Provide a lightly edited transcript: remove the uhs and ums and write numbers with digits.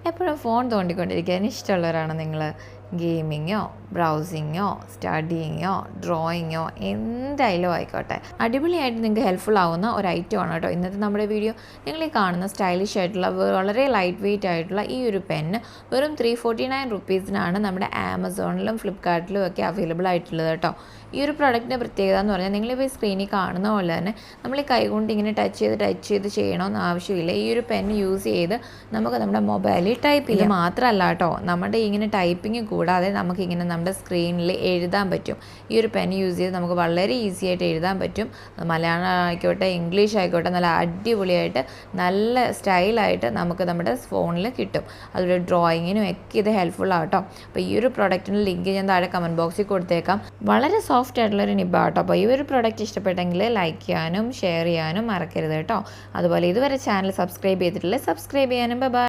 എപ്പോഴും ഫോൺ തോണ്ടിക്കൊണ്ടിരിക്കാൻ ഇഷ്ടമുള്ളവരാണോ നിങ്ങൾ? ഗെയിമിങ്ങോ, ബ്രൗസിങ്ങോ, സ്റ്റഡിയിങ്ങോ, ഡ്രോയിങ്ങോ എന്തായാലും ആയിക്കോട്ടെ, അടിപൊളിയായിട്ട് നിങ്ങൾക്ക് ഹെൽപ്ഫുൾ ആവുന്ന ഒരു ഐറ്റമാണ് കേട്ടോ ഇന്നത്തെ നമ്മുടെ വീഡിയോ. നിങ്ങൾ ഈ കാണുന്ന സ്റ്റൈലിഷ് ആയിട്ടുള്ള വളരെ ലൈറ്റ് വെയിറ്റ് ആയിട്ടുള്ള ഈ ഒരു പെന്ന് വെറും 349 റുപ്പീസിനാണ് നമ്മുടെ ആമസോണിലും ഫ്ലിപ്കാർട്ടിലും ഒക്കെ അവൈലബിൾ ആയിട്ടുള്ളത് കേട്ടോ. ഈ ഒരു പ്രൊഡക്റ്റിൻ്റെ പ്രത്യേകത എന്ന് പറഞ്ഞാൽ നിങ്ങളിപ്പോൾ ഈ സ്ക്രീനിൽ കാണുന്ന പോലെ തന്നെ നമ്മൾ ഈ കൈകൊണ്ട് ഇങ്ങനെ ടച്ച് ചെയ്ത് ചെയ്യണമെന്ന് ആവശ്യമില്ല. ഈ ഒരു പെൻ യൂസ് ചെയ്ത് നമുക്ക് നമ്മുടെ മൊബൈലിൽ ടൈപ്പ് ചെയ്യാം. മാത്രമല്ല കേട്ടോ, നമ്മുടെ ഇങ്ങനെ ടൈപ്പിംഗ് കൂടാതെ നമുക്കിങ്ങനെ നമ്മുടെ സ്ക്രീനിൽ എഴുതാൻ പറ്റും. ഈ ഒരു പെൻ യൂസ് ചെയ്ത് നമുക്ക് വളരെ ഈസി ആയിട്ട് എഴുതാൻ പറ്റും. മലയാളം ആയിക്കോട്ടെ, ഇംഗ്ലീഷ് ആയിക്കോട്ടെ, നല്ല അടിപൊളിയായിട്ട് നല്ല സ്റ്റൈലായിട്ട് നമുക്ക് നമ്മുടെ ഫോണിൽ കിട്ടും. അതുപോലെ ഡ്രോയിങ്ങിനും ഒക്കെ ഇത് ഹെൽപ്ഫുൾ ആട്ടോ. അപ്പോൾ ഈ ഒരു പ്രൊഡക്റ്റിൻ്റെ ലിങ്ക് ഞാൻ താഴെ കമൻറ്റ് ബോക്സിൽ കൊടുത്തേക്കാം. വളരെ സോഫ്റ്റ് ആയിട്ടുള്ളൊരു നിബ്ബ കേട്ടോ. അപ്പോൾ ഈ ഒരു പ്രൊഡക്റ്റ് ഇഷ്ടപ്പെട്ടെങ്കിൽ ലൈക്ക് ചെയ്യാനും ഷെയർ ചെയ്യാനും മറക്കരുത് കേട്ടോ. അതുപോലെ ഇതുവരെ ചാനൽ സബ്സ്ക്രൈബ് ചെയ്തിട്ടില്ലേ, സബ്സ്ക്രൈബ് ചെയ്യാനും. ബൈ.